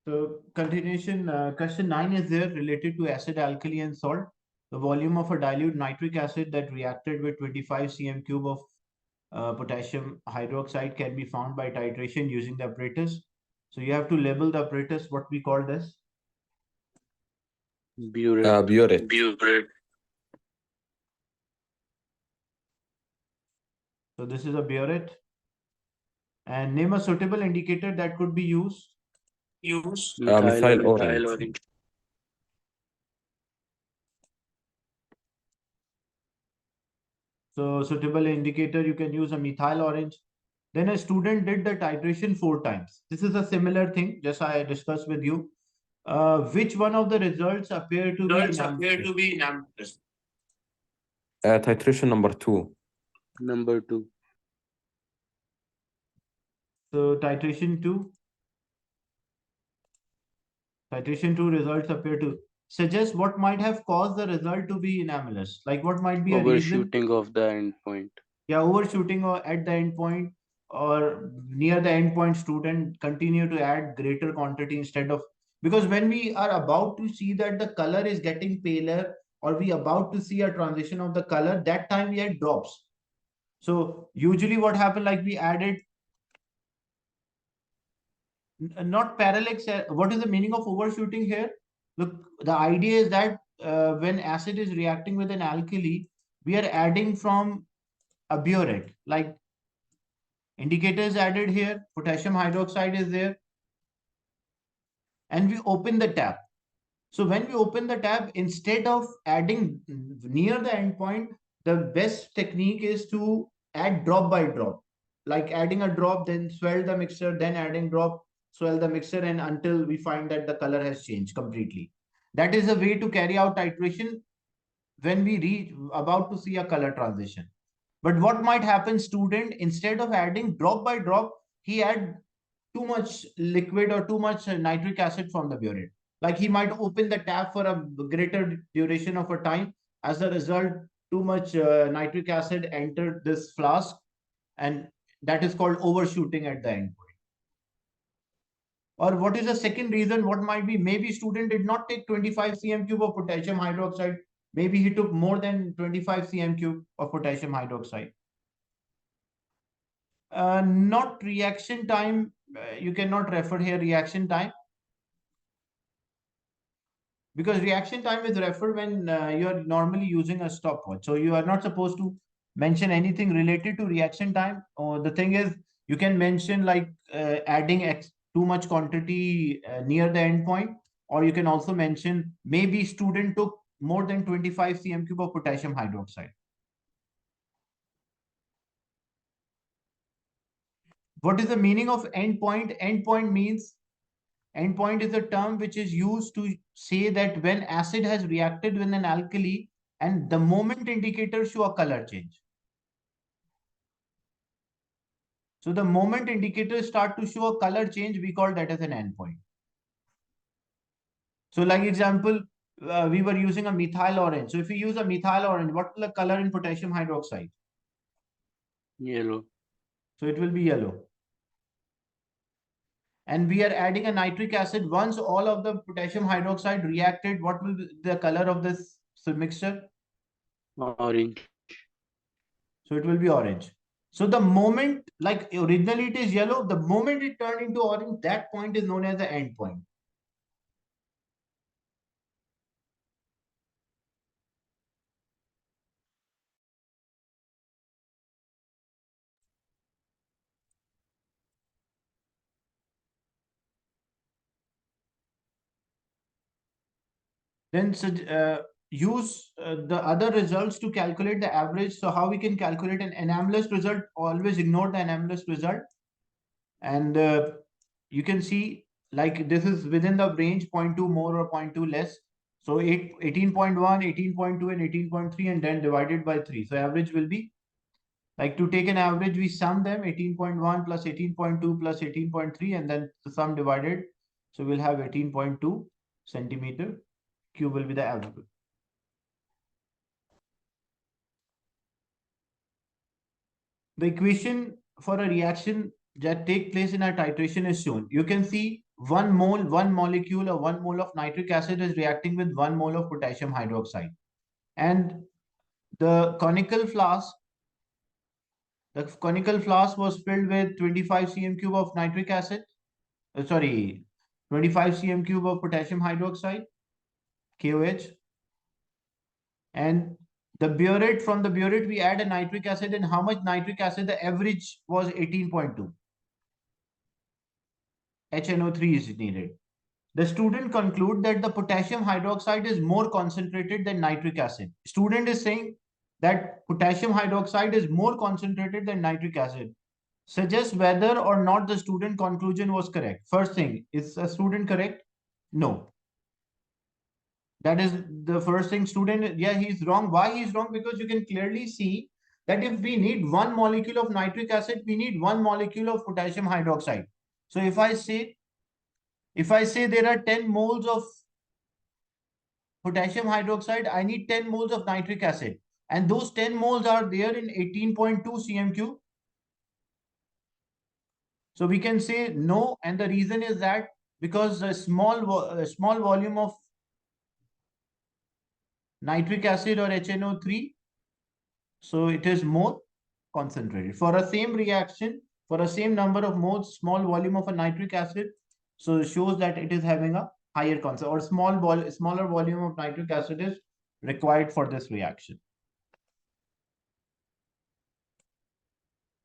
So continuation, question 9 is there related to acid, alkali and salt. The volume of a dilute nitric acid that reacted with 25 cm cube of potassium hydroxide can be found by titration using the apparatus. So you have to label the apparatus, what we call this. Burette. Burette. So this is a burette. And name a suitable indicator that could be used. Methyl Methyl orange. orange. So suitable indicator, you can use a methyl orange. Then a student did the titration 4 times. This is a similar thing, just I discussed with you. Which one of the results appear to be innocuous? Titration number 2. Number 2. So titration 2. Titration 2 results appear to suggest what might have caused the result to be anomalous. Like what might be a reason? Overshooting of the endpoint. Yeah, overshooting or at the end point or near the end point, student continue to add greater quantity instead of, because when we are about to see that the color is getting paler or we about to see a transition of the color, that time we had drops. So usually what happened, like we added not parallax. What is the meaning of overshooting here? Look, the idea is that when acid is reacting with an alkali, we are adding from a burette. Like indicator is added here, potassium hydroxide is there, and we open the tap. So when we open the tab, instead of adding near the endpoint, the best technique is to add drop by drop. Like adding a drop, then swell the mixture, then adding drop, swell the mixture, and until we find that the color has changed completely. That is a way to carry out titration when we reach about to see a color transition. But what might happen, student, instead of adding drop by drop, he add too much liquid or too much nitric acid from the burette. Like he might open the tap for a greater duration of a time. As a result, too much nitric acid entered this flask, and that is called overshooting at the end point. Or what is the second reason? What might be? Maybe student did not take 25 cm cube of potassium hydroxide. Maybe he took more than 25 cm cube of potassium hydroxide. Not reaction time. You cannot refer here reaction time, because reaction time is referred when you are normally using a stopwatch. So you are not supposed to mention anything related to reaction time. Or the thing is, you can mention like adding too much quantity near the endpoint, or you can also mention maybe student took more than 25 cm cube of potassium hydroxide. What is the meaning of endpoint? Endpoint means, endpoint is a term which is used to say that when acid has reacted with an alkali and the moment indicators show a color change. So the moment indicators start to show a color change, we call that as an endpoint. So like example, we were using a methyl orange. So if we use a methyl orange, what will the color in potassium hydroxide? Yellow. So it will be yellow. And we are adding a nitric acid. Once all of the potassium hydroxide reacted, what will be the color of this mixture? Orange. So it will be orange. So the moment, like originally it is yellow, the moment it turned into orange, that point is known as the end point. Then use the other results to calculate the average. So how we can calculate an anomalous result? Always ignore the anomalous result. And you can see like this is within the range 0.2 more or 0.2 less. So 18.1, 18.2 and 18.3 and then divided by 3. So average will be, like to take an average, we sum them 18.1 plus 18.2 plus 18.3 and then the sum divided. So we'll have 18.2 centimeter cube will be the average. The equation for a reaction that take place in a titration is shown. You can see one molecule or 1 mole of nitric acid is reacting with 1 mole of potassium hydroxide. And the conical flask, was filled with 25 cm cube of nitric acid. 25 cm cube of potassium hydroxide, KOH. And the burette, from the burette, we add a nitric acid, and how much nitric acid? The average was 18.2. HNO3 is needed. The student conclude that the potassium hydroxide is more concentrated than nitric acid. Student is saying that potassium hydroxide is more concentrated than nitric acid. Suggest whether or not the student conclusion was correct. First thing, is a student correct? No. That is the first thing. Student, yeah, he's wrong. Why he's wrong? Because you can clearly see that if we need 1 molecule of nitric acid, we need 1 molecule of potassium hydroxide. So if I say there are 10 moles of potassium hydroxide, I need 10 moles of nitric acid. And those 10 moles are there in 18.2 cm3. So we can say no. And the reason is that because a small volume of nitric acid or HNO3, so it is more concentrated. For a same reaction, for a same number of moles, small volume of a nitric acid, so it shows that it is having a higher concentration, or smaller volume of nitric acid is required for this reaction.